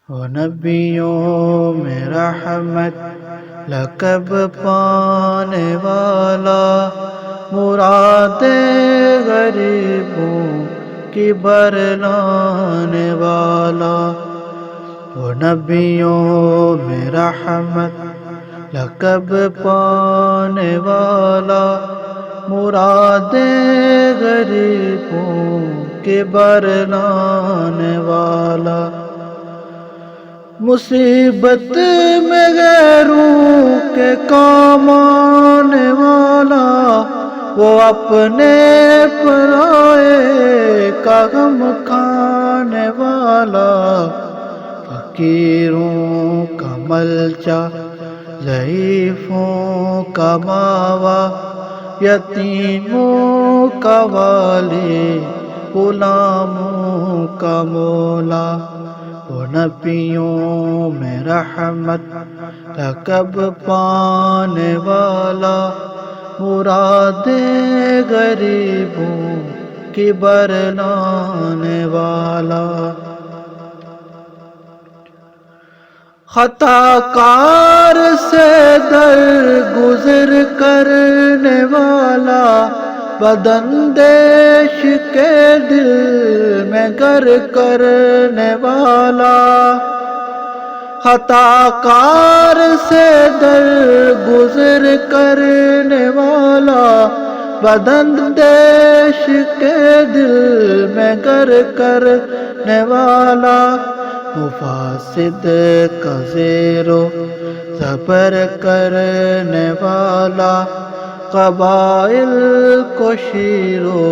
وہ نبیوں میں رحمت لقب پانے والا، مراد غریبوں کی برلانے والا۔ وہ نبیوں میں رحمت لقب پانے والا، مراد غریبوں کے برلانے والا۔ مصیبت میں غیروں کے کام آنے والا، وہ اپنے پرائے کا غم کھانے والا۔ فقیروں کا ملجا، ضعیفوں کا ماوا، یتیموں کا والی، غلاموں کا مولا۔ وہ نبیوں میں رحمت لقب پانے والا، مراد غریبوں کی برلانے والا۔ خطا کار سے درگزر کرنے والا، بداندیش کے دل میں گر کرنے والا۔ خطا کار سے درگزر کرنے والا، بداندیش کے دل میں گر کرنے والا۔ مفاسد کا زیر و زبر کرنے والا، قبائل کو شیر و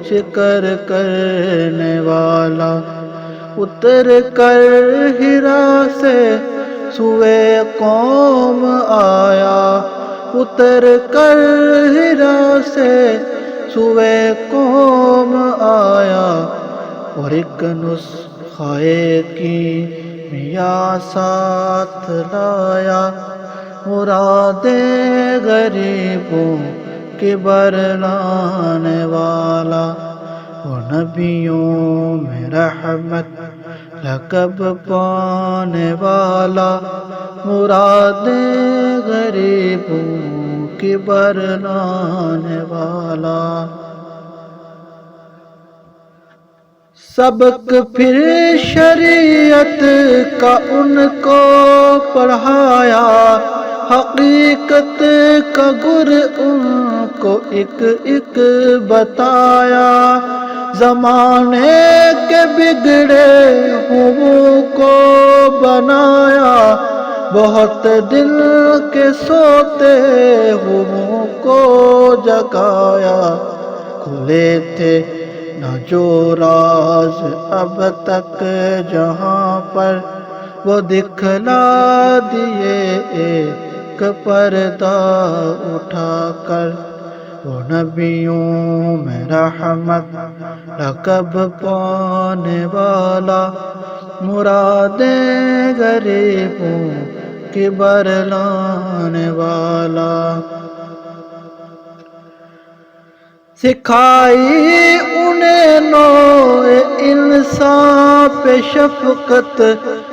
شکر کرنے والا۔ اتر کر ہرا سے سوئے قوم آیا، اتر کر ہرا سے سوئے قوم آیا، اور ایک نسخے کی میاں ساتھ لایا، مراد غریبوں کے برلانے والا۔ وہ نبیوں میں رحمت لقب پانے والا، مراد غریبوں کے برلانے والا۔ سبق پھر شریعت کا ان کو پڑھایا، حقیقت کا گر ان کو ایک ایک بتایا۔ زمانے کے بگڑے ہوں کو بنایا، بہت دل کے سوتے ہوں کو جگایا۔ کھلے تھے نہ جو راز اب تک جہاں پر، وہ دکھلا دیے ایک پردہ اٹھا کر۔ وہ نبیوں میں رحمت لقب پانے والا، مراد غریبوں کے برلانے والا۔ سکھائی انہیں نوع انسان پہ شفقت،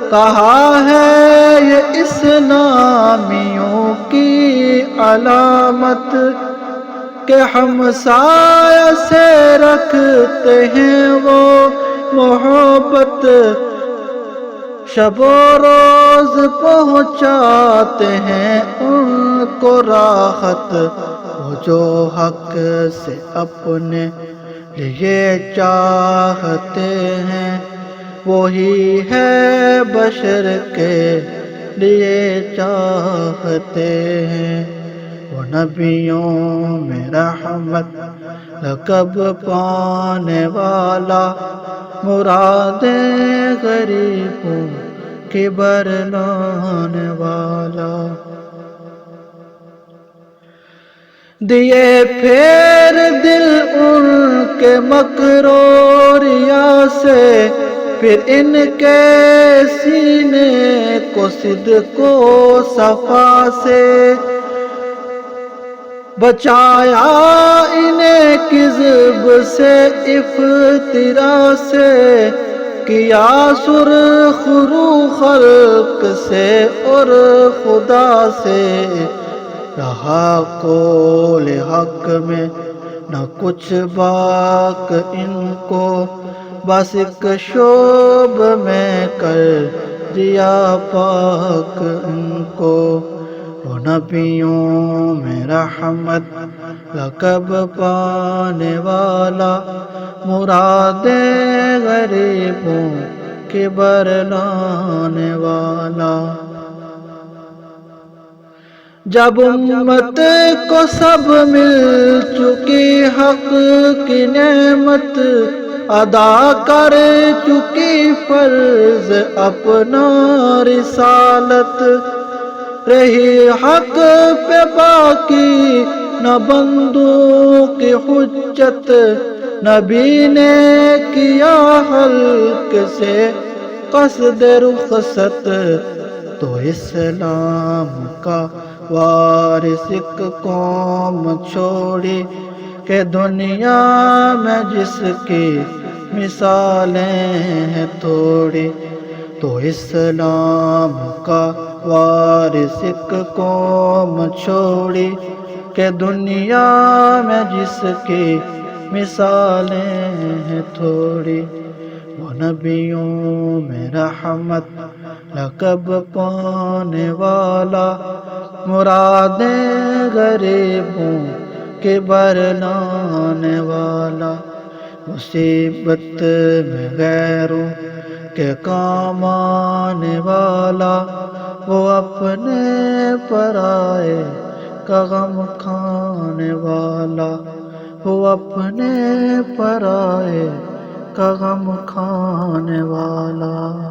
کہا ہے یہ اسلامیوں کی علامت، کہ ہمسایہ سے رکھتے ہیں وہ محبت، شب و روز پہنچاتے ہیں ان کو راحت۔ وہ جو حق سے اپنے لیے چاہتے ہیں، وہی ہے بشر کے لیے چاہتے ہیں۔ وہ نبیوں میں رحمت لقب پانے والا، مراد غریبوں کے برلانے والا۔ دیے پھیر دل ان کے مکر و ریا سے، پھر ان کے سینے کو صدق و صفا سے، بچایا انہیں کذب سے افطرا سے، کیا سرخ رو خلق سے اور خدا سے، رہا قول حق میں نہ کچھ باک ان کو، بس ایک شوب میں کر دیا پاک ان کو۔ وہ نبیوں میں رحمت لقب پانے والا، مرادیں غریبوں کے برلانے والا۔ جب امت کو سب مل چکی حق کی نعمت، ادا کر چکی فرض اپنا رسالت، رہی حق پہ باقی نہ بندوں کی حجت، نبی نے کیا حلق سے قصد رخصت، تو اسلام کا وارث ایک قوم چھوڑی کہ دنیا میں جس کی مثالیں ہیں تھوڑی، تو اسلام کا وارث ایک قوم چھوڑی کہ دنیا میں جس کی مثالیں ہیں تھوڑی۔ وہ نبیوں میں رحمت لقب پانے والا، مرادیں غریبوں کے برلانے والا، مصیبت میں غیروں کے کام آنے والا، وہ اپنے پرائے کا غم کھانے والا، وہ اپنے پرائے کا غم کھانے والا۔